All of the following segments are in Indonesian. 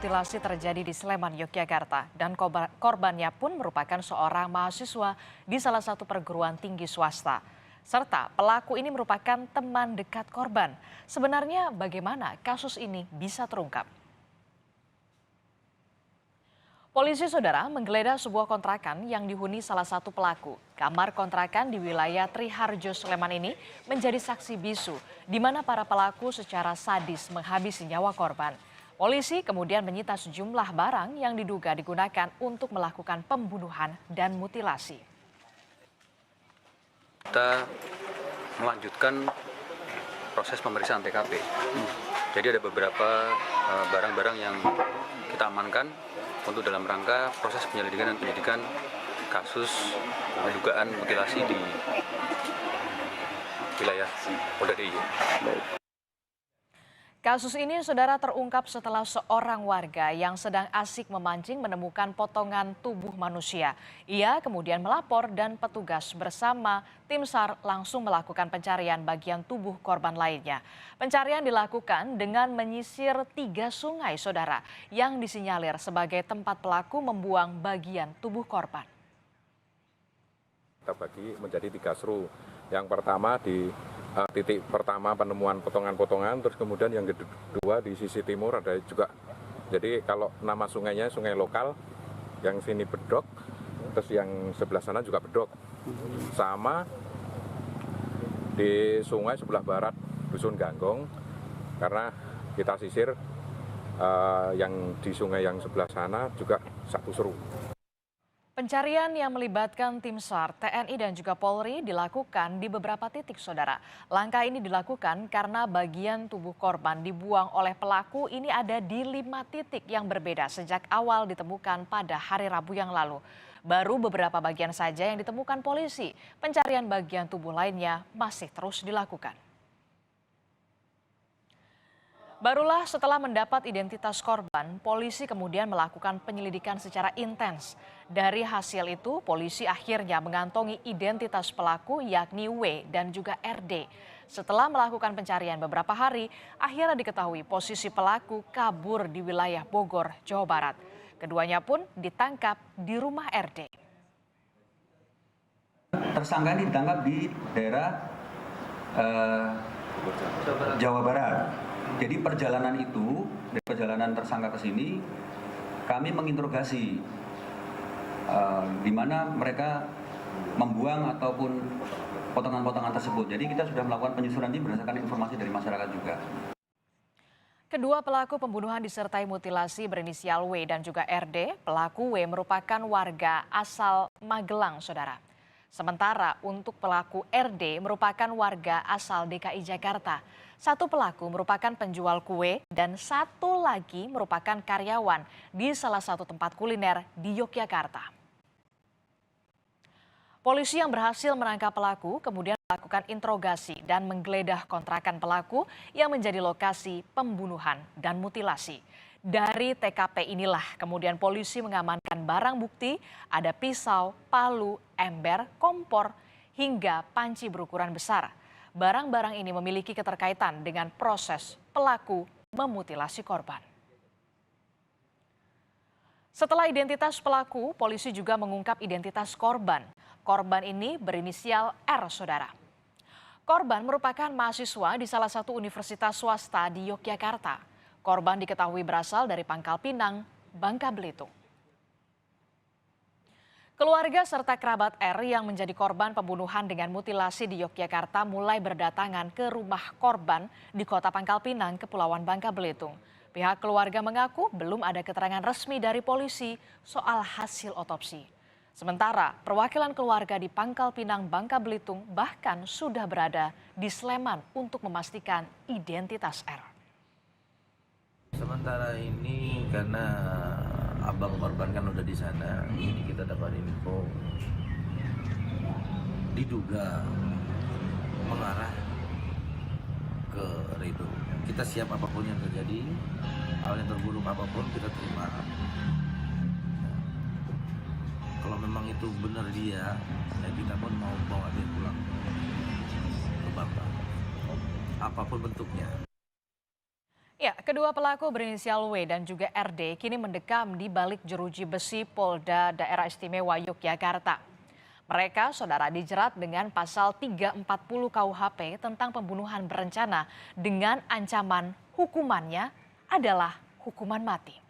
Mutilasi terjadi di Sleman, Yogyakarta, dan korbannya pun merupakan seorang mahasiswa di salah satu perguruan tinggi swasta. Serta pelaku ini merupakan teman dekat korban. Sebenarnya bagaimana kasus ini bisa terungkap? Polisi saudara menggeledah sebuah kontrakan yang dihuni salah satu pelaku. Kamar kontrakan di wilayah Triharjo, Sleman ini menjadi saksi bisu, di mana para pelaku secara sadis menghabisi nyawa korban. Polisi kemudian menyita sejumlah barang yang diduga digunakan untuk melakukan pembunuhan dan mutilasi. Kita melanjutkan proses pemeriksaan TKP. Jadi ada beberapa barang-barang yang kita amankan untuk dalam rangka proses penyelidikan dan penyidikan kasus dugaan mutilasi di wilayah Polda DIY. Kasus ini saudara terungkap setelah seorang warga yang sedang asik memancing menemukan potongan tubuh manusia. Ia kemudian melapor dan petugas bersama tim SAR langsung melakukan pencarian bagian tubuh korban lainnya. Pencarian dilakukan dengan menyisir 3 sungai saudara yang disinyalir sebagai tempat pelaku membuang bagian tubuh korban. Kita bagi menjadi 3 seru. Yang pertama di titik pertama penemuan potongan-potongan, terus kemudian yang kedua di sisi timur ada juga. Jadi kalau nama sungainya sungai lokal, yang sini Bedok, terus yang sebelah sana juga Bedok. Sama di sungai sebelah barat Dusun Ganggong, karena kita sisir yang di sungai yang sebelah sana juga 1 seru. Pencarian yang melibatkan tim SAR, TNI dan juga Polri dilakukan di beberapa titik saudara. Langkah ini dilakukan karena bagian tubuh korban dibuang oleh pelaku ini ada di 5 titik yang berbeda sejak awal ditemukan pada hari Rabu yang lalu. Baru beberapa bagian saja yang ditemukan polisi. Pencarian bagian tubuh lainnya masih terus dilakukan. Barulah setelah mendapat identitas korban, polisi kemudian melakukan penyelidikan secara intens. Dari hasil itu, polisi akhirnya mengantongi identitas pelaku yakni W dan juga RD. Setelah melakukan pencarian beberapa hari, akhirnya diketahui posisi pelaku kabur di wilayah Bogor, Jawa Barat. Keduanya pun ditangkap di rumah RD. Tersangka ini ditangkap di daerah Jawa Barat. Jadi perjalanan itu, dari perjalanan tersangka ke sini, kami menginterogasi di mana mereka membuang ataupun potongan-potongan tersebut. Jadi kita sudah melakukan penyusuran ini berdasarkan informasi dari masyarakat juga. Kedua pelaku pembunuhan disertai mutilasi berinisial W dan juga RD. Pelaku W merupakan warga asal Magelang, saudara. Sementara untuk pelaku RD merupakan warga asal DKI Jakarta. 1 pelaku merupakan penjual kue dan 1 lagi merupakan karyawan di salah satu tempat kuliner di Yogyakarta. Polisi yang berhasil menangkap pelaku kemudian melakukan interogasi dan menggeledah kontrakan pelaku yang menjadi lokasi pembunuhan dan mutilasi. Dari TKP inilah kemudian polisi mengamankan barang bukti, ada pisau, palu, ember, kompor, hingga panci berukuran besar. Barang-barang ini memiliki keterkaitan dengan proses pelaku memutilasi korban. Setelah identitas pelaku, polisi juga mengungkap identitas korban. Korban ini berinisial R, saudara. Korban merupakan mahasiswa di salah satu universitas swasta di Yogyakarta. Korban diketahui berasal dari Pangkal Pinang, Bangka Belitung. Keluarga serta kerabat R yang menjadi korban pembunuhan dengan mutilasi di Yogyakarta mulai berdatangan ke rumah korban di Kota Pangkal Pinang, Kepulauan Bangka Belitung. Pihak keluarga mengaku belum ada keterangan resmi dari polisi soal hasil otopsi. Sementara perwakilan keluarga di Pangkal Pinang, Bangka Belitung bahkan sudah berada di Sleman untuk memastikan identitas R. Sementara ini karena abang korban kan udah di sana, jadi kita dapat info diduga mengarah ke Ridho. Kita siap apapun yang terjadi, hal yang terburuk apapun kita terima. Kalau memang itu benar dia, ya kita pun mau bawa dia pulang ke Bangka, apapun bentuknya. Ya, kedua pelaku berinisial W dan juga RD kini mendekam di balik jeruji besi Polda Daerah Istimewa Yogyakarta. Mereka, saudara, dijerat dengan pasal 340 KUHP tentang pembunuhan berencana dengan ancaman hukumannya adalah hukuman mati.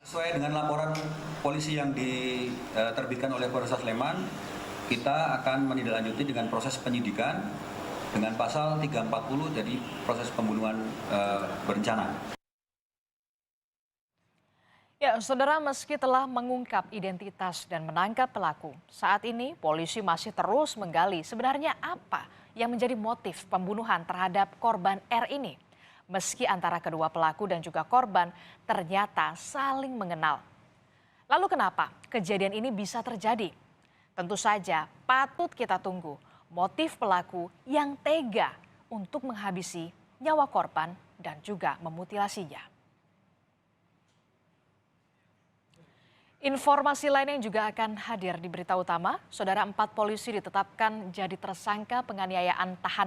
Sesuai dengan laporan polisi yang diterbitkan oleh Polres Sleman, kita akan menindaklanjuti dengan proses penyidikan dengan pasal 340, jadi proses pembunuhan berencana. Ya, saudara, meski telah mengungkap identitas dan menangkap pelaku, saat ini polisi masih terus menggali sebenarnya apa yang menjadi motif pembunuhan terhadap korban R ini. Meski antara kedua pelaku dan juga korban ternyata saling mengenal. Lalu kenapa kejadian ini bisa terjadi? Tentu saja patut kita tunggu motif pelaku yang tega untuk menghabisi nyawa korban dan juga memutilasinya. Informasi lain yang juga akan hadir di berita utama, saudara, 4 polisi ditetapkan jadi tersangka penganiayaan tahanan